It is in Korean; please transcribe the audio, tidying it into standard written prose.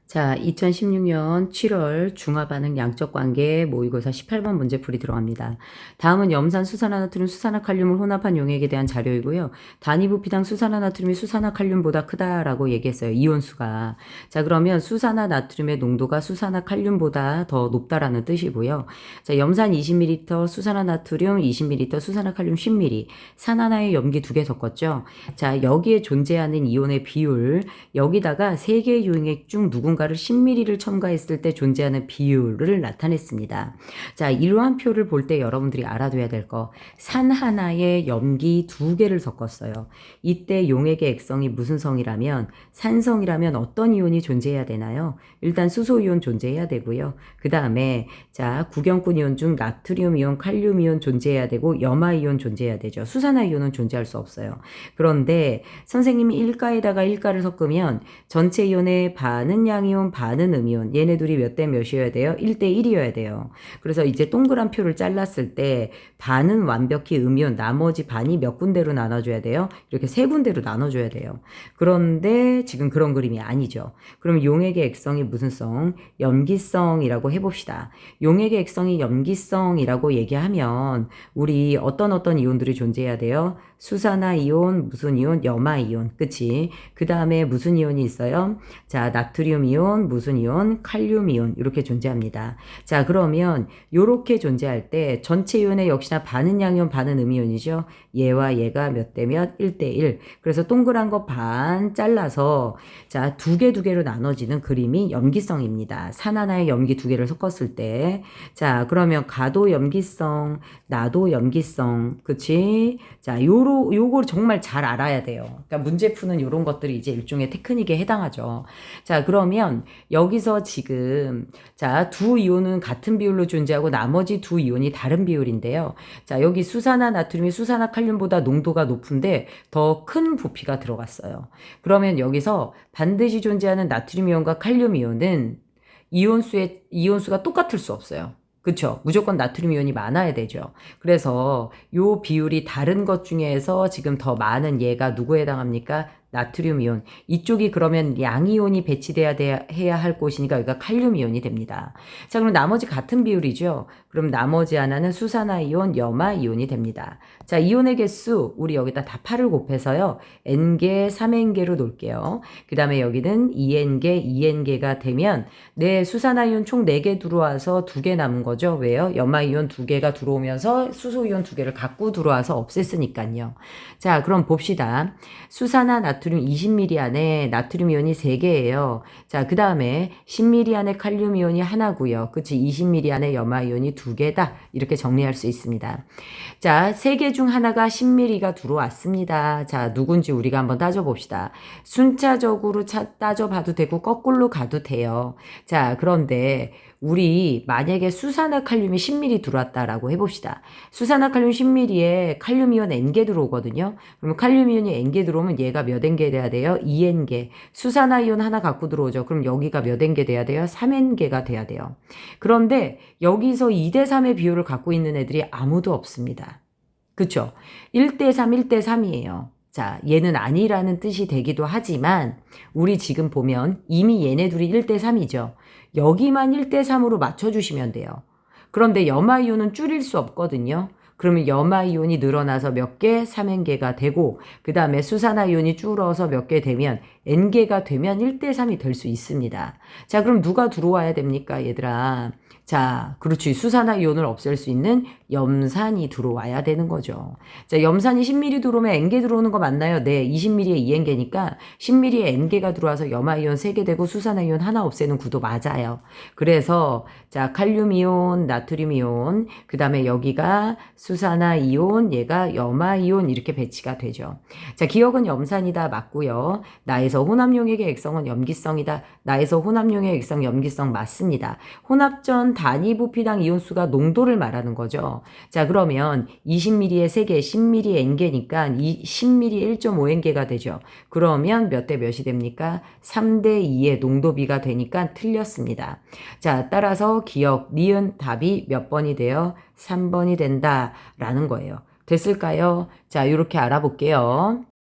자, 2016년 7월 중화반응 양적관계 모의고사 18번 문제풀이 들어갑니다. 다음은 염산, 수산화나트륨, 수산화칼륨을 혼합한 용액에 대한 자료이고요. 단위부피당 수산화나트륨이 수산화칼륨보다 크다라고 얘기했어요. 이온수가. 자, 그러면 수산화나트륨의 농도가 수산화칼륨보다 더 높다라는 뜻이고요. 자, 염산 20ml, 수산화나트륨 20ml, 수산화칼륨 10ml. 산 하나에 염기 2개 섞었죠. 자, 여기에 존재하는 이온의 비율, 여기다가 3개의 용액 중 누군가를 10ml를 첨가했을 때 존재하는 비율을 나타냈습니다. 자, 이러한 표를 볼 때 여러분들이 알아둬야 될 거, 산 하나에 염기 2개를 섞었어요. 이때 용액의 액성이 무슨 성이라면, 산성이라면 어떤 이온이 존재해야 되나요? 일단 수소이온 존재해야 되고요. 그 다음에 자, 구경꾼 이온 중 나트륨 이온, 칼륨 이온 존재해야 되고 염화 이온 존재해야 되죠. 수산화 이온은 존재할 수 없어요. 그런데 선생님이 1가에다가 1가를 섞으면 전체 이온의 반은 양이온, 반은 음이온. 얘네 둘이 몇 대 몇이어야 돼요? 1대 1이어야 돼요. 그래서 이제 동그란 표를 잘랐을 때 반은 완벽히 음이온, 나머지 반이 몇 군데로 나눠줘야 돼요? 이렇게 3군데로 나눠줘야 돼요. 그런데 지금 그런 그림이 아니죠. 그럼 용액의 액성이 무슨 성? 염기성이라고 해봅시다. 용액의 액성이 염기성이라고 얘기하면 우리 어떤 이온들이 존재해야 돼요? 수산화 이온, 무슨 이온? 염화 이온. 그치? 그 다음에 무슨 이온이 있어요? 자, 나트륨 이온, 무슨 이온? 칼륨 이온. 이렇게 존재합니다. 자, 그러면 요렇게 존재할 때 전체 이온의 역시나 반은 양이온, 반은 음이온이죠. 얘와 얘가 몇 대 몇? 1대 1. 그래서 동그란 거 반 잘라서 자, 2개로 나눠지는 그림이 염기성입니다. 산 하나에 염기 2개를 섞었을 때. 자, 그러면 가도 염기성, 나도 염기성. 그치? 자, 요걸 정말 잘 알아야 돼요. 그러니까 문제 푸는 요런 것들이 이제 일종의 테크닉에 해당하죠. 자, 그러면 여기서 지금 자, 두 이온은 같은 비율로 존재하고 나머지 두 이온이 다른 비율인데요. 자, 여기 수산화 나트륨이 수산화 칼륨보다 농도가 높은데 더 큰 부피가 들어갔어요. 그러면 여기서 반드시 존재하는 나트륨 이온과 칼륨 이온은 이온수가 똑같을 수 없어요. 그쵸? 무조건 나트륨 이온이 많아야 되죠. 그래서 요 비율이 다른 것 중에서 지금 더 많은 얘가 누구에 해당합니까? 나트륨 이온. 이쪽이 그러면 양이온이 해야 할 곳이니까 여기가 칼륨 이온이 됩니다. 자, 그럼 나머지 같은 비율이죠. 그럼 나머지 하나는 수산화 이온, 염화 이온이 됩니다. 자, 이온의 개수 우리 여기다 다 8을 곱해서요. N개, 3N개로 놓을게요. 그 다음에 여기는 2N개, 2N개가 되면 네, 수산화 이온 총 4개 들어와서 2개 남은 거죠. 왜요? 염화 이온 2개가 들어오면서 수소 이온 2개를 갖고 들어와서 없앴으니까요. 자, 그럼 봅시다. 수산화 나트륨 20ml 안에 나트륨 이온이 3개예요. 자, 그 다음에 10ml 안에 칼륨 이온이 하나고요. 그치? 20ml 안에 염화 이온이 2개다. 이렇게 정리할 수 있습니다. 자, 3개 중 하나가 10ml가 들어왔습니다. 자, 누군지 우리가 한번 따져봅시다. 순차적으로 따져봐도 되고 거꾸로 가도 돼요. 자, 그런데 우리 만약에 수산화칼륨이 10ml 들어왔다라고 해봅시다. 수산화칼륨 10ml에 칼륨 이온 N개 들어오거든요. 그러면 칼륨 이온이 N개 들어오면 얘가 몇 N개 돼야 돼요? 2N개. 수산화 이온 하나 갖고 들어오죠. 그럼 여기가 몇 N개 돼야 돼요? 3N개가 돼야 돼요. 그런데 여기서 2대 3의 비율을 갖고 있는 애들이 아무도 없습니다. 그쵸? 1대 3, 1대 3이에요. 자, 얘는 아니라는 뜻이 되기도 하지만 우리 지금 보면 이미 얘네 둘이 1대 3이죠. 여기만 1대 3으로 맞춰주시면 돼요. 그런데 염화이온은 줄일 수 없거든요. 그러면 염화이온이 늘어나서 몇 개? 3N개가 되고 그 다음에 수산화이온이 줄어서 몇 개 되면 N개가 되면 1대 3이 될 수 있습니다. 자, 그럼 누가 들어와야 됩니까, 얘들아? 자, 그렇지. 수산화 이온을 없앨 수 있는 염산이 들어와야 되는 거죠. 자, 염산이 10ml 들어오면 N개 들어오는 거 맞나요? 네, 20ml에 2N개니까 10ml에 N개가 들어와서 염화 이온 3개 되고 수산화 이온 하나 없애는 구도 맞아요. 그래서 자, 칼륨 이온, 나트륨 이온, 그 다음에 여기가 수산화 이온, 얘가 염화 이온 이렇게 배치가 되죠. 자, 기억은 염산이다 맞고요. 나에서 혼합용액의 액성은 염기성이다. 나에서 혼합용액의 액성 염기성 맞습니다. 혼합전 단위 부피당 이온수가 농도를 말하는 거죠. 자, 그러면 20ml에 3개, 10ml에 N개니까 10ml에 1.5N개가 되죠. 그러면 몇 대 몇이 됩니까? 3대 2의 농도비가 되니까 틀렸습니다. 자, 따라서 기억, 니은 답이 몇 번이 돼요? 3번이 된다라는 거예요. 됐을까요? 자, 이렇게 알아볼게요.